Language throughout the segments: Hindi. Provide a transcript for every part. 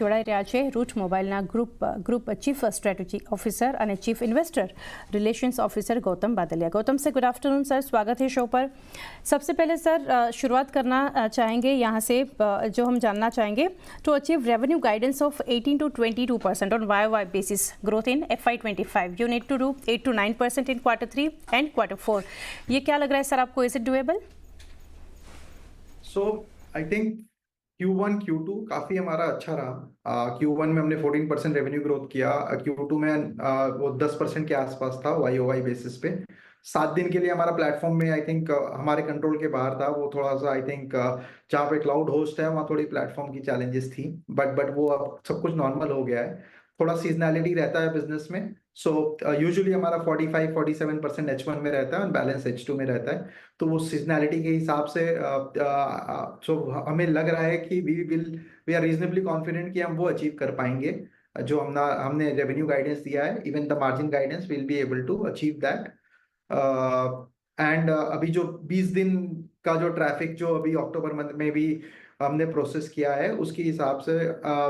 જોડાઈ રહ્યા છે રૂટ મોબાઈલના ગ્રુપ ચીફ સ્ટ્રેટેજી ऑफिसर અને chief investor relations officer Gautam Badaliya. Gautam से गुड आफ्टरनून सर, स्वागत है शो पर। सबसे पहले सर शुरुआत करना चाहेंगे यहाँ से, जो हम जानना चाहेंगे to achieve revenue guidance of 18 to 22% on YoY basis growth in FY25 you need to do 8 to 9% in Q3 and Q4। ये क्या लग रहा है सर आपको, is it doable? So I think Q1 Q2 काफी हमारा अच्छा रहा। Q1 में हमने 14% रेवेन्यू ग्रोथ किया। Q2 में वो 10% के आसपास था YoY बेसिस पे। 7 दिन के लिए हमारा प्लेटफॉर्म में आई थिंक हमारे कंट्रोल के बाहर था। वो थोड़ा सा आई थिंक जहाँ पे क्लाउड होस्ट है वहाँ थोड़ी प्लेटफॉर्म की चैलेंजेस थी, बट वो अब सब कुछ नॉर्मल हो गया है। थोड़ा सीजनैलिटी रहता है बिजनेस में। सो यूजुअली हमारा 45-47% H1 में रहता है और बैलेंस H2 में रहता है। तो वो सीजनैलिटी के हिसाब से हमें लग रहा है कि वी आर रीजनेबली कॉन्फिडेंट कि हम वो अचीव कर पाएंगे जो हमने रेवेन्यू गाइडेंस दिया है। Even the margin guidance will be able to achieve that. And अभी जो 20 दिन का जो ट्रैफिक जो अभी अक्टूबर मंथ में भी हमने प्रोसेस किया है उसके हिसाब से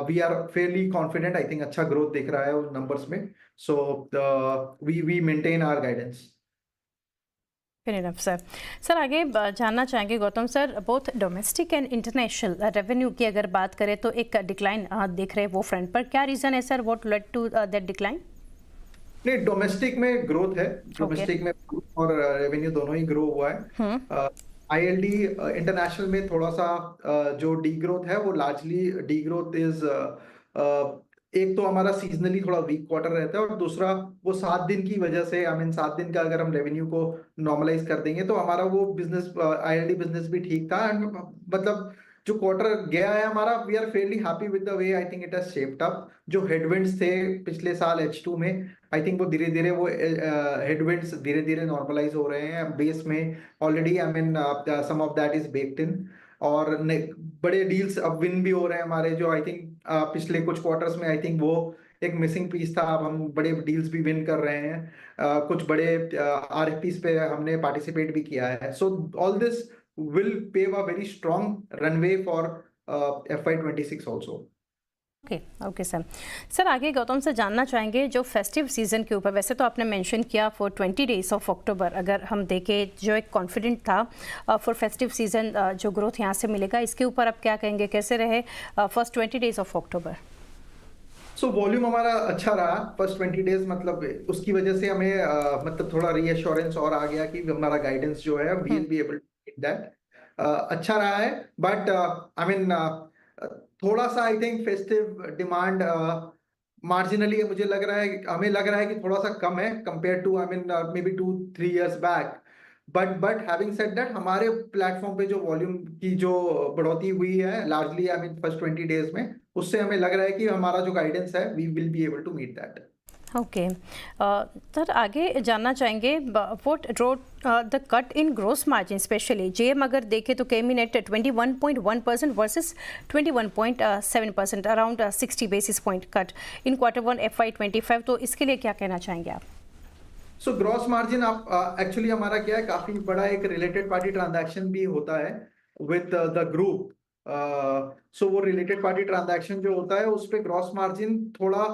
we are fairly confident. I think अच्छा ग्रोथ दिख रहा है उन नंबर्स में। So we maintain our guidance. Sir आगे जानना चाहेंगे Gautam sir, both domestic and international revenue की अगर बात करें तो एक डिक्लाइन देख रहे हैं वो फ्रंट पर, क्या रीजन है sir, what led to that decline? नहीं, डोमेस्टिक में ग्रोथ है। डोमेस्टिक में और रेवेन्यू दोनों ही ग्रो हुआ है। ILD इंटरनेशनल में थोड़ा सा जो डी ग्रोथ है वो लार्जली डी ग्रोथ इज एक तो हमारा सीजनली थोड़ा वीक क्वार्टर रहता है और दूसरा वो 7 दिन की वजह से 7 दिन का अगर हम रेवेन्यू को नॉर्मलाइज कर देंगे तो हमारा वो बिजनेस ILD बिजनेस भी ठीक था। एंड मतलब जो क्वार्टर गया है हमारा, we are fairly happy with the way I think it has shaped up. जो हेडविंड्स थे पिछले साल H2 में, आई थिंक वो धीरे धीरे वो हेडविंड्स धीरे धीरे नॉर्मलाइज हो रहे हैं बेस में already. Some of that is baked in और बड़े डील्स अब विन भी हो रहे हैं हमारे, जो आई थिंक पिछले कुछ क्वार्टर्स में आई थिंक वो एक मिसिंग पीस था। अब हम बड़े डील्स भी विन कर रहे हैं। कुछ बड़े RFPs पे हमने पार्टिसिपेट भी किया है। So all this will pave a very strong runway for FY26 also. Okay sir आगे गौतम से जानना चाहेंगे जो फेस्टिव सीजन के ऊपर, वैसे तो आपने मेंशन किया फॉर 20 days ऑफ अक्टूबर, अगर हम देखें जो एक कॉन्फिडेंट था फॉर फेस्टिव सीजन जो ग्रोथ यहाँ से मिलेगा, इसके ऊपर आप क्या कहेंगे, कैसे रहे first 20 days of October? So volume हमारा अच्छा रहा फर्स्ट 20 days। मतलब उसकी वजह से हमें मतलब थोड़ा रीअश्योरेंस और आ गया कि हमारा गाइडेंस जो है we will be able to that. अच्छा रहा है। बट थोड़ा सा I think festive demand marginally मुझे लग रहा है, हमें लग रहा है कि थोड़ा सा कम है compare to maybe 2-3 years back. But having said that हमारे प्लेटफॉर्म पे जो वॉल्यूम की जो बढ़ोतरी हुई है लार्जली फर्स्ट 20 days में, उससे हमें लग रहा है कि हमारा जो गाइडेंस है we will be able to meet that. Okay sir आगे जानना चाहेंगे what drove the cut in gross margin, especially JM अगर देखें तो came in at 21.1% versus 21.7%, around 60 basis point cut in Q1 FY25। तो इसके लिए क्या कहना चाहेंगे आप? सो ग्रॉस मार्जिन आप एक्चुअली हमारा क्या है, काफी बड़ा एक रिलेटेड पार्टी ट्रांजैक्शन भी होता है विद द ग्रुप। सो वो रिलेटेड पार्टी ट्रांजैक्शन जो होता है उस पे ग्रॉस मार्जिन थोड़ा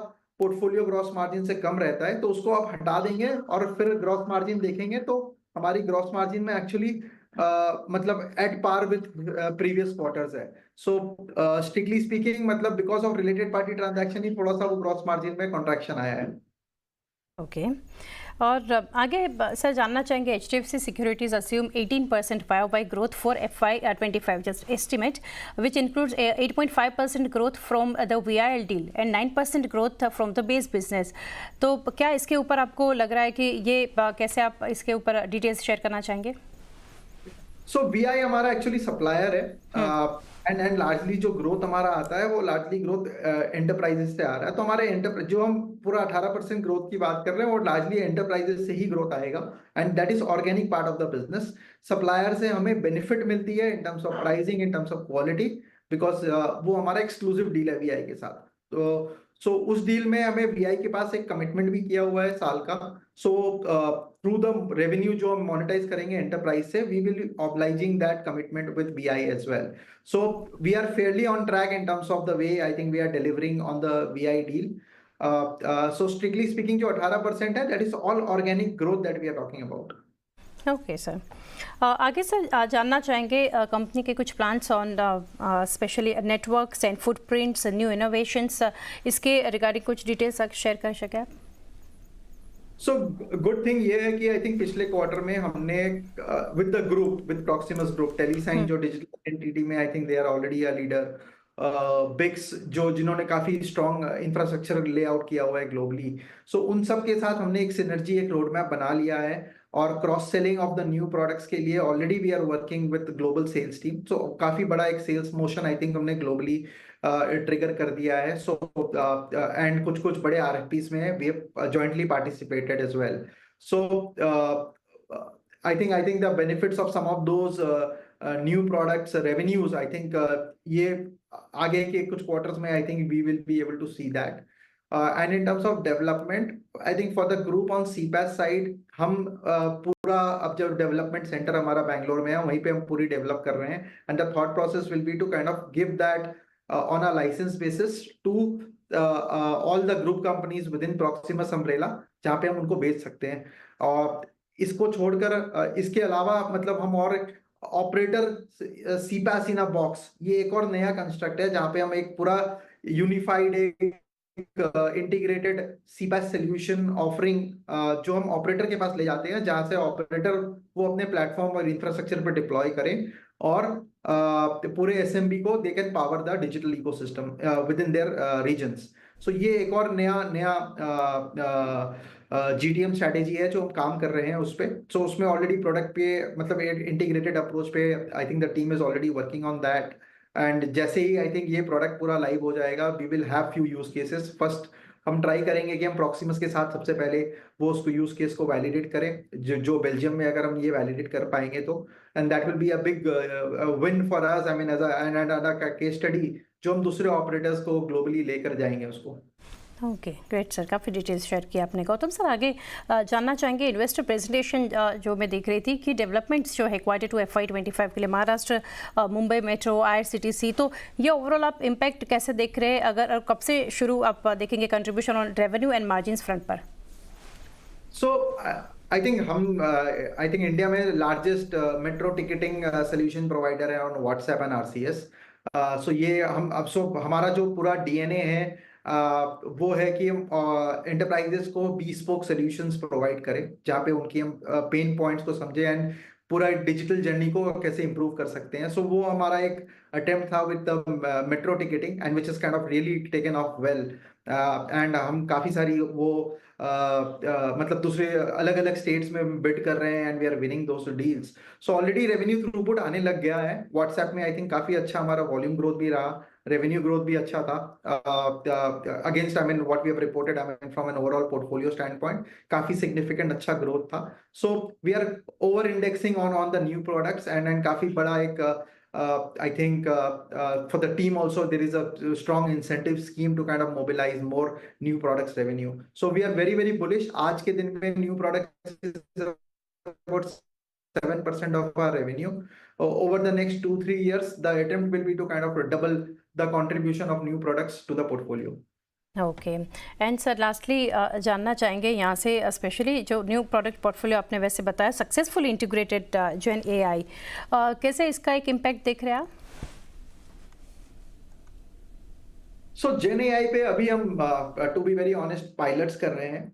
पोर्टफोलियो ग्रॉस मार्जिन से कम रहता है। तो उसको आप हटा देंगे और फिर ग्रॉस मार्जिन देखेंगे तो हमारी ग्रॉस मार्जिन में एक्चुअली मतलब at par with previous quarters है। सो स्ट्रिक्टली स्पीकिंग मतलब because of related party transaction ही थोड़ा सा वो ग्रॉस मार्जिन में कॉन्ट्रैक्शन आया है। ओके और आगे सर जानना चाहेंगे HDFC Securities assume 18% YoY growth for FY25 just estimate, which includes 8.5% growth from the VIL deal and 9% growth from the base business। तो क्या इसके ऊपर आपको लग रहा है कि ये कैसे, आप इसके ऊपर डिटेल्स शेयर करना चाहेंगे? सो VI हमारा एक्चुअली सप्लायर है एंड लार्जली जो ग्रोथ हमारा आता है वो लार्जली ग्रोथ एंटरप्राइजेस से आ रहा है। तो हमारे जो हम पूरा 18% ग्रोथ की बात कर रहे हैं वो लार्जली एंटरप्राइजेस से ही ग्रोथ आएगा and that is organic part of the business. Supplier से हमें बेनिफिट मिलती है इन terms of pricing, in terms of quality, because वो हमारा एक्सक्लूसिव डील है VI के साथ। तो उस डील में हमें VI के पास एक कमिटमेंट भी किया हुआ है साल का। सो थ्रू द रेवेन्यू जो हम मोनेटाइज करेंगे एंटरप्राइज से, we will obliging that commitment with BI as well. So we are fairly on track in terms of the way I think we are delivering on the VI deal. So strictly speaking, जो 18% है, that is all organic growth that we are talking about. Okay sir, आगे सर जानना चाहेंगे कंपनी के कुछ plans on specially networks and footprints, new innovations, इसके रिगार्डिंग कुछ डिटेल्स शेयर कर सकें आप? सो गुड थिंग ये है कि आई थिंक पिछले क्वार्टर में हमने with the group, with Proximus group, Telesign जो डिजिटल एंटिटी में I think they are already a leader, BICS जो जिन्होंने काफी स्ट्रॉन्ग इंफ्रास्ट्रक्चर लेआउट किया हुआ है ग्लोबली, सो उन सब के साथ हमने एक सिनर्जी, एक रोड मैप बना लिया है. और cross selling of the new products के लिए already we are working with global sales team. So काफी बड़ा एक सेल्स मोशन आई थिंक हमने ग्लोबली ट्रिगर कर दिया है. सो एंड कुछ कुछ बड़े आरएफपीज में we have jointly participated as well. So I think the benefits of some of those new products revenues, I think ये आगे के कुछ क्वार्टर्स में I think we will be able to see that. And in terms of development, I think for the group on CPaaS side, हम पूरा अब जो डेवलपमेंट सेंटर हमारा बैंगलोर में है, वहीं पे हम पूरी डेवलप कर रहे हैं. And the thought process will be to kind of give that on a license basis to all the group companies within Proximus umbrella, जहाँ पे हम उनको बेच सकते हैं. और इसको छोड़कर इसके अलावा मतलब हम और ऑपरेटर सीपैस इन अ बॉक्स, ये एक और नया कंस्ट्रक्ट है जहाँ पे हम एक पूरा यूनिफाइड इंटीग्रेटेड सीपैस सोल्यूशन ऑफरिंग जो हम ऑपरेटर के पास ले जाते हैं, जहाँ से ऑपरेटर वो अपने प्लेटफॉर्म और इंफ्रास्ट्रक्चर पर डिप्लॉय करें और पूरे एसएमबी को they can power the digital ecosystem within their regions. So ये एक और नया जीटीएम स्ट्रैटेजी है जो हम काम कर रहे हैं उस पे. सो उसमें ऑलरेडी प्रोडक्ट पे मतलब इंटीग्रेटेड अप्रोच पे I think the team is already working on that. And जैसे ही आई थिंक ये प्रोडक्ट पूरा लाइव हो जाएगा, we will have few use cases. First हम ट्राई करेंगे कि हम प्रॉक्सिमस के साथ सबसे पहले वो उसको यूज केस को वैलिडेट करें, जो बेल्जियम में अगर हम ये वैलिडेट कर पाएंगे तो, and that will be a big win for us. I mean as a case study जो हम दूसरे ऑपरेटर्स को ग्लोबली लेकर जाएंगे उसको. ओके, ग्रेट सर, काफ़ी डिटेल्स शेयर किया आपने. गौतम सर, आगे जानना चाहेंगे इन्वेस्टर प्रेजेंटेशन जो मैं देख रही थी कि डेवलपमेंट्स जो है क्वार्टर टू FY25 के लिए महाराष्ट्र, मुंबई मेट्रो, IRCTC, तो ये ओवरऑल आप इम्पैक्ट कैसे देख रहे हैं? अगर कब से शुरू आप देखेंगे contribution on revenue and margin front पर? सो आई थिंक इंडिया में largest metro ticketing solution provider है ऑन व्हाट्सएप एंड RCS. सो ये हम अब हमारा जो पूरा DNA है वो है कि हम एंटरप्राइजेस को bespoke solutions प्रोवाइड करें, जहाँ पे उनकी हम पेन पॉइंट्स को समझे एंड पूरा डिजिटल जर्नी को कैसे इंप्रूव कर सकते हैं. सो वो हमारा एक अटेम्प्ट था with the metro ticketing and which is kind of really taken of well. And हम काफी सारी वो मतलब दूसरे अलग अलग स्टेट्स में बिड कर रहे हैं and we are winning those deals. So already revenue throughput आने लग गया है. व्हाट्सएप में आई थिंक काफी अच्छा हमारा वॉल्यूम ग्रोथ भी रहा, रेवेन्यू ग्रोथ भी अच्छा था. Against I mean what we have reported, I mean from an overall portfolio standpoint काफी सिग्निफिकेंट अच्छा ग्रोथ था. So we are over indexing on the new products and काफी बड़ा एक I think for the team also there is a strong incentive scheme to kind of mobilize more new products revenue. So we are very very bullish. आज के दिन में new products is about 7% of our revenue. Over the next 2-3 years, the attempt will be to kind of double the contribution of new products to the portfolio. Okay, and sir lastly जानना चाहेंगे यहाँ से स्पेशली जो न्यू प्रोडक्ट पोर्टफोलियो आपने वैसे बताया सक्सेसफुली इंटीग्रेटेड GenAI, कैसे इसका एक इम्पैक्ट देख रहे हैं आप? सो GenAI पे अभी हम to be very honest pilots कर रहे हैं.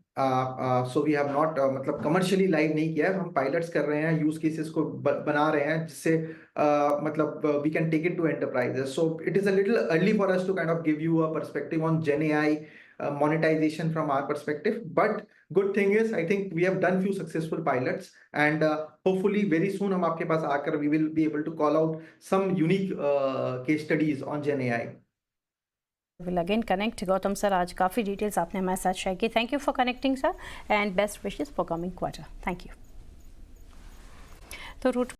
सो वी हैव नॉट मतलब कमर्शियली लाइव नहीं किया है, हम पायलट्स कर रहे हैं, यूज केसेस को बना रहे हैं जिससे मतलब we can take it to enterprises. So it is a little early for us to kind of give you a perspective on GenAI monetization from our perspective, but good thing is I think we have done few successful pilots and hopefully very soon हम आपके पास आकर we will be able to call out some unique case studies on GenAI. We'll again connect. Gautam sir, आज काफ़ी डिटेल्स आपने हमारे साथ शेयर की. Thank you for connecting sir and best wishes for coming quarter. Thank you. तो रूट